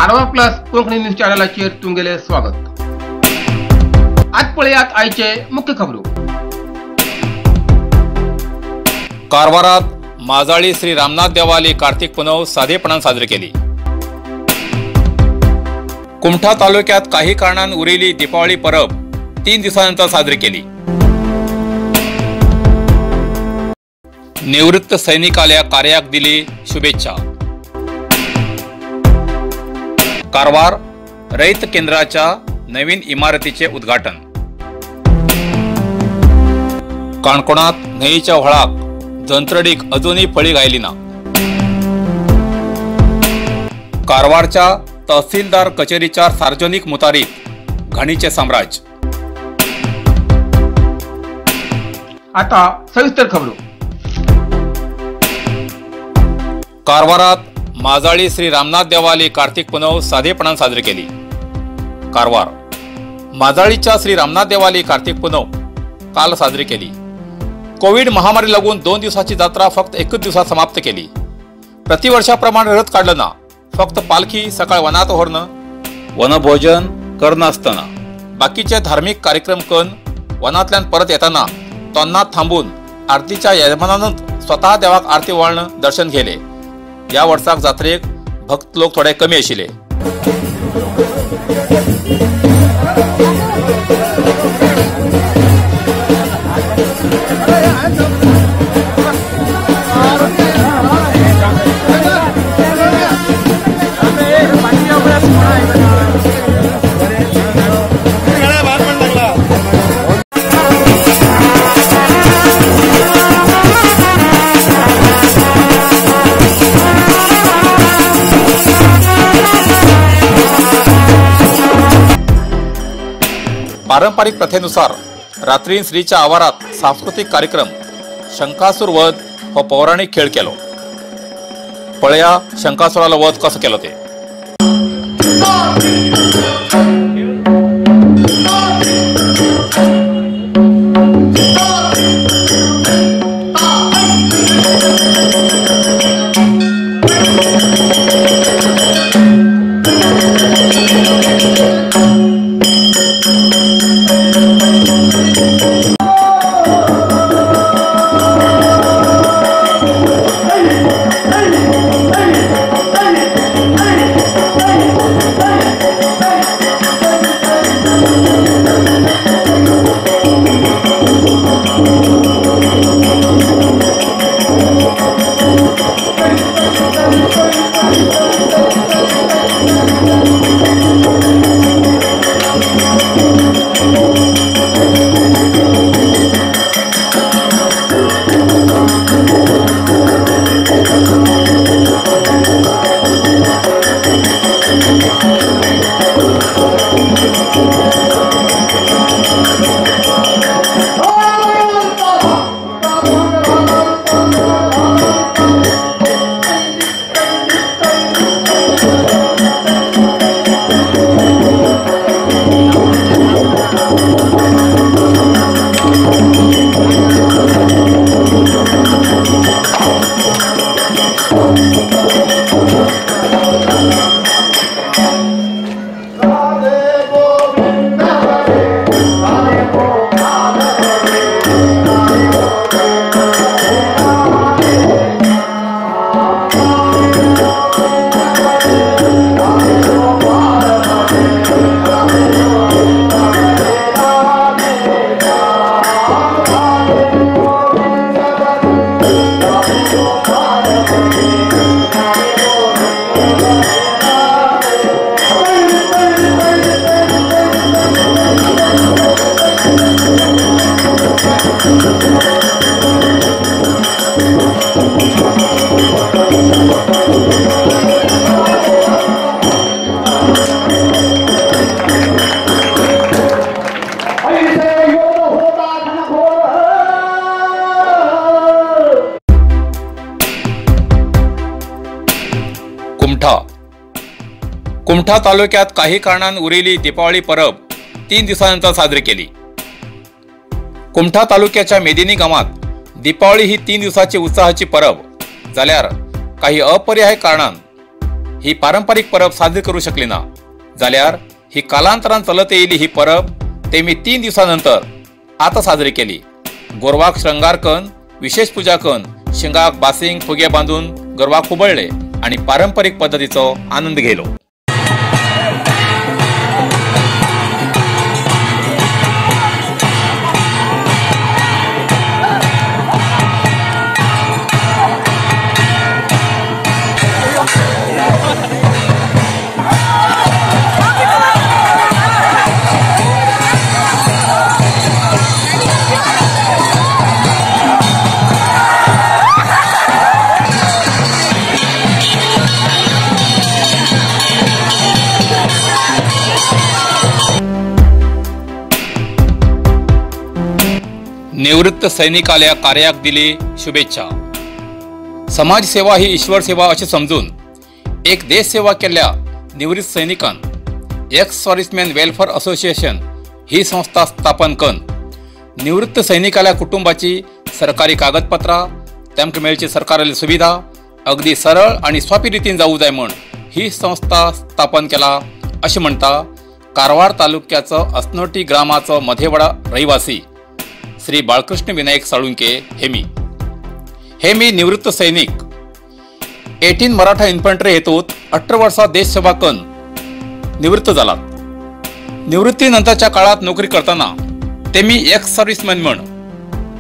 Karwar plus Konkani news चॅनलाचेर तुमगेले स्वागत। आज पळयात आयचे मुख्य खबरो। कारवारात माजाळी श्री रामनाथ देवाली कार्तिक पुनव साधेपणान साजरी केली। कुमठा तालुक्यात काही कारणान उरिली दीपावली परब 3 दिवसांनंतर साजरी केली। निवृत्त सैनिकाल्या कार्याक दिली शुभेच्छा। कारवार रैत केंद्राच्या नवीन इमारतीचे उद्घाटन। काणकोणात न्हंयच्या व्हळाक जंत्रडीक अजूनही फळी घायली ना। कारवारच्या तहसीलदार कचेरीच्या सार्वजनिक मुतारीत घाणीचे साम्राज्य। आता सविस्तर खबरो। कारवारात माजाळी श्री रामनाथ देवाली कार्तिक पुनव साधेपणान साजरी केली। कारवार माजाळीच्या श्री रामनाथ देवाली कार्तिक पुनव काल साजरी केली। कोविड महामारी लागून 2 दिवसाची जात्रा फक्त 1 दिवसात समाप्त केली। प्रतिवर्षाप्रमाणे रथ काढलं ना, फक्त पालखी सकाळ वनात व्हरणं, वनभोजन करणं असताना बाकीचे धार्मिक कार्यक्रम करून वनातल्यान परत येताना तोन्नात थांबून आरतीच्या यजमानानच स्वतः देवाक आरती वळणं दर्शन घेले। या वर्साक जात्रेक भक्त लोक थोडे कमी आशिल्ले। पारंपरिक प्रथेनुसार रात्री श्रीच्या आवारात सांस्कृतिक कार्यक्रम शंकासूर वध हो पौराणिक खेळ केलो। पळया शंकासुराला वध कसो केलो ते। कुमठा तालुक्यात काही कारणान उरिली दीपावली परब 3 दिवसांनंतर साजरी केली। कुमठा तालुक्याच्या मेदिनी गावात दीपावली ही 3 दिवसाची उत्साहाची परब जाल्यार काही अपरिहार्य कारणान ही पारंपरिक परब साजरी करू शकली ना जाल्यार ही कालांतरान चलत येयली ही परब तेमी 3 दिवसानंतर आता साजरी केली। गोरवाक श्रंगार करून विशेष पूजा करून शिंगाक बासिंग फुगे बांधून गोरवाक खुबळले आणि पारंपरिक पद्धतीचो आनंद घेलो। निवृत्त सैनिकाल्या कार्याक दिली शुभेच्छा। समाज सेवा ही ईश्वर सेवा असे समजून एक देश सेवा केल्या निवृत्त सैनिकान एक्स सर्व्हिसमॅन वेलफेअर असोसिएशन ही संस्था स्थापन करून निवृत्त सैनिकाल्या कुटुंबाची सरकारी कागदपत्रां तेमकां मेळची सरकारी सुविधा अगदी सरळ आणि सोपी रितीन जावूं जाय म्हूण ही संस्था स्थापन केला अशें म्हणटा कारवार तालुक्याचो अस्नोटी ग्रामाचो मध्येवाडा रहिवासी श्री बाळकृष्ण विनायक साळुंके हेमी निवृत्त सैनिक 18 मराठा इन्फंट्री हेतूत 18 वर्सां देश सेवा करून निवृत्त जालात। निवृत्तीनंतरच्या काळात नोकरी करतना तेमी एक्स सर्व्हिसमॅन म्हूण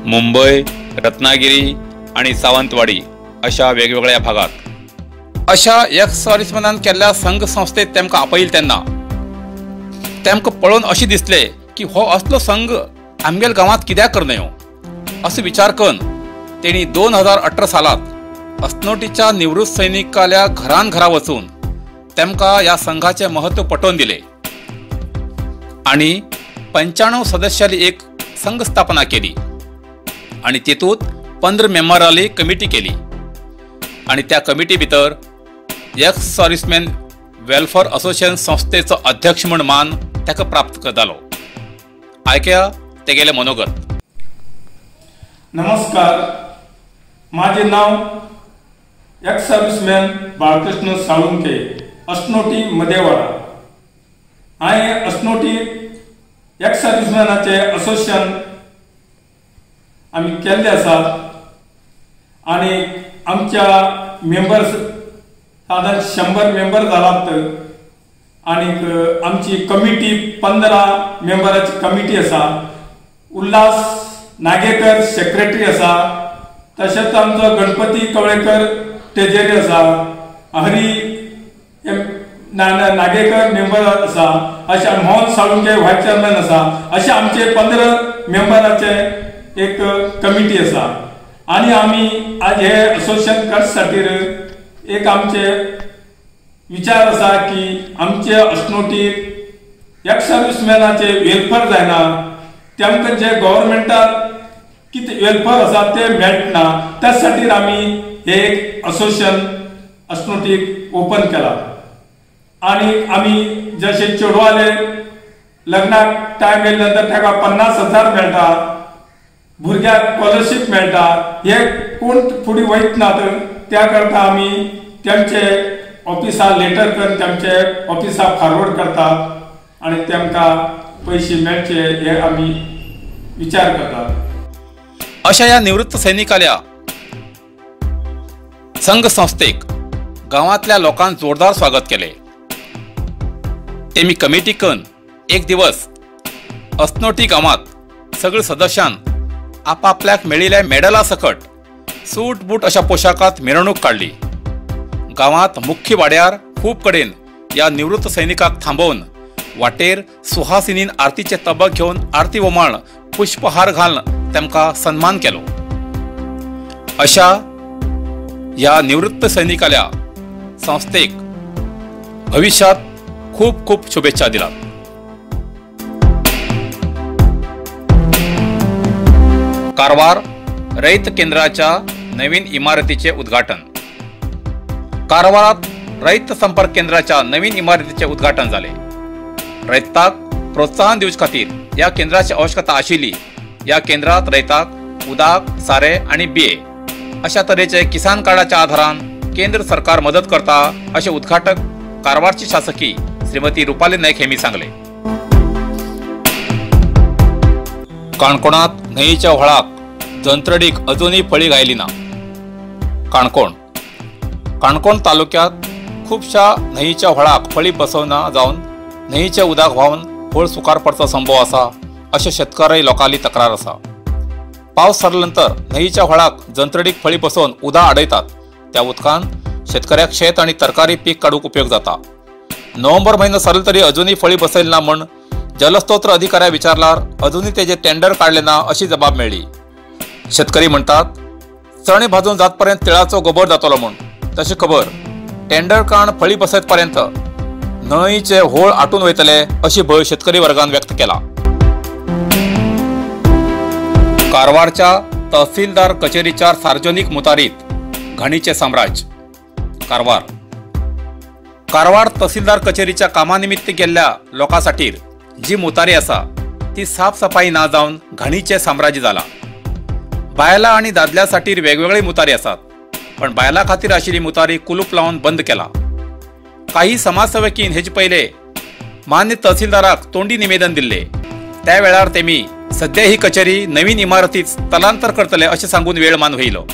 मुंबय, रत्नागिरी आणि सावंतवाडी अशा वेगवेगळ्या भागात अशा एक्स सर्व्हिसमॅनान केल्ल्या संघ संस्थेत तेमकां आपयले तेन्ना तेमकां पळोवन अशें दिसलें की हो असलो संघ आमगेल गांवांत कित्याक करनयो असो विचार करून तेणी 2018 सालांत अस्नोटीच्या निवृत्त सैनिकाल्या घरान वचून तेमकां ह्या संघाचे महत्व पटोवन दिले आणि 95 सदस्याली एक संघ स्थापना केली आणि तेतूंत 15 मेंबराली कमिटी केली आणि त्या कमिटी भितर एक्स सर्व्हिसमॅन वेलफेअर असोसिएशन संस्थेचो अध्यक्ष म्हूण मान ताका प्राप्त जालो। ऐकया तेगेले मनोगत। नमस्कार, माझे नाव एक्स सर्व्हिसमॅन बाळकृष्ण साळुंके, अस्नोटी मध्येवाडा। हांवें अस्नोटी एक्स सर्व्हिसमॅनाचे असोसिएशन आमी केल्ले आसा आणि आमच्या मेंबर्स साधारण 100 मेंबर जालात आणि आमची कमिटी 15 मेंबराची कमिटी आसा। उल्हास नागेकर सेक्रेटरी आसा, तशेंच आमचो गणपती कवळेकर ट्रेजरी आसा, हरी नागेकर मेंबर आसा, अशें मोहन साळुंके व्हायस चेअरमॅन आसा, अशें आमचे 15 मेंबराचे एक कमिटी आसा। आणि आमी आज हे असोसिएशन करपाखातीर एक आमचे विचार आसा की आमचे अस्नोटी एक्स सर्व्हिसमॅनाचे वेलफेअर जायना, तेमकां जे गव्हर्नमेंटान कितें वेलफेअर आसा ते मेळना, त्या खातीर आमी हे एक असोसिएशन अस्नोटीक ओपन केला। आणि आमी जशे चेडवाले लग्नाक टायम येयले नंतर ताका 50,000 मेळटा, भुरग्याक स्कॉलरशीप मेळटा, हे कोण फुडें वयतनात त्या करता आमी तेमचे ऑफिसाक लेटर करून तेमचे ऑफिसाक फॉरवर्ड करतात आणि तेमकां पैसे मेळचे हे आमी विचार करतात। अशा या निवृत्त सैनिकाल्या संघ संस्थेक गावातल्या लोकांनी जोरदार स्वागत केले। तेमी कमिटी करून एक दिवस अस्नोटी गावात सगळे सदस्यान आपापल्याक मेळिल्ल्या मेडला सकट सूट बूट अशा पोशाखात मिरवणूक काढली। गावात मुख्य वाड्यार खूब कडेन या निवृत्त सैनिकाक थांबवून वाटेर सुहासिनीन आरतीचे तबक घेवन आरती ओमाळन पुष्पहार घालून तेमकां सन्मान केलो। अशा या निवृत्त सैनिकाल्या संस्थेक भविष्यात खूप खूप शुभेच्छा दिलात। कारवार रयत केंद्राच्या नवीन इमारतीचे उद्घाटन। कारवारात रयत संपर्क केंद्राच्या नवीन इमारतीचे उद्घाटन झाले। रयताक प्रोत्साहन दिवचे खातीर या केंद्राची आवश्यकता आशिल्ली। या केंद्रात रयताक उदक, सारे आणि बिये अशा तरेचे किसान कार्डाच्या आधारान केंद्र सरकार मदत करता असे उद्घाटक कारवारची शासकी श्रीमती रुपाली नाईक हेमी सांगले. काणकोणात न्हंयच्या व्हळाक जंत्रडीक अजूनही फळी घायली ना. काणकोण तालुक्यात खुबशा न्हंयच्या व्हळाक फळी बसवना जावन न्हंयचे उदक व्हांवन व्हळ सुकार पडचो संभव आसा अशें शेतकरी लोकांली तक्रार आसा. पावस सरल्यानंतर न्हंयच्या व्हळाक जंत्रडीक फळी बसोवन उदक आडयतात. त्या उदकान शेतकऱ्याक शेत आनी तरकारी पीक काडूंक उपयोग जाता. नोव्हेंबर म्हयनो सरलो तरी अजूनही फळी बसयली ना म्हण जलस्त्रोत अधिकाऱ्याक विचारल्यार अजूनही तेजे टेंडर काडले ना अशी जबाब मेळ्ळी. शेतकरी म्हणटात चणे भाजून जात पर्यंत तिळाचो गोबर जातलो म्हूण. तशी खबर टेंडर काण फळी बसयत पर्यंत न्हंयचे व्हळ आटून वयतले अशी भंय शेतकरी वर्गान व्यक्त केला. कारवारच्या तहसीलदार कचेरीच्या सार्वजनिक मुतारीत घाणीचे साम्राज्य. कारवार तहसीलदार कचेरीच्या कामानिमित्त गेल्ल्या लोकांसाठी जी मुतारी आसा ती साफसफाई ना जावन घाणीचे साम्राज्य जाला. बायलां आनी दादल्यासाठी वेगवेगळी मुतारी आसात, पण बायलां खातीर आशिल्ली मुतारी कुलूप लावन बंद केला. काही समाजसेवकीन हेजे पयले मान्य तहसीलदाराक तोंडी निवेदन दिल्ले. त्या वेळार तेमी सध्या ही कचेरी नवीन इमारतीत स्थलांतर करतले अशें सांगून वेळ मान वयलो.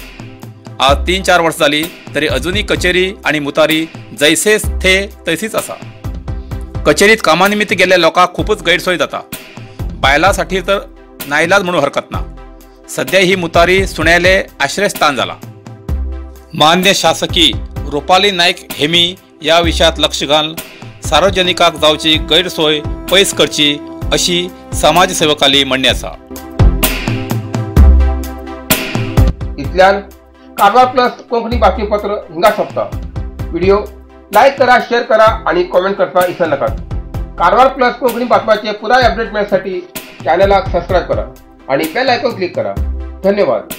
आज 3-4 वर्सां जाली तरी अजूनही कचेरी आणि मुतारी जैसे थे तशीच आसा. कचेरीत कामानिमित्त गेल्ल्या लोकांक खूपच गैरसोय जाता. बायलांसाठी तर नाइलाज म्हणून हरकत ना. सध्या ही मुतारी सुण्याले आश्रयस्थान जाला. मान्य शासकी रुपाली नाईक हेमी या विशयात लक्ष घालून सार्वजनिकाक जावची गैरसोय पयस करची अशी समाजसेवकाली म्हणणी आसा. इतल्यान कारवार प्लस कोंकणी बातमीपत्र हिंगा सोंपता. व्हिडिओ लाईक करा, शेअर करा आणि कॉमेंट करता विसरू नकात. कारवार प्लस कोंकणी बातम्यांचे पुराय अपडेट मिळण्यासाठी चॅनलला सबस्क्राईब करा आणि बेल आयकॉन क्लिक करा. धन्यवाद.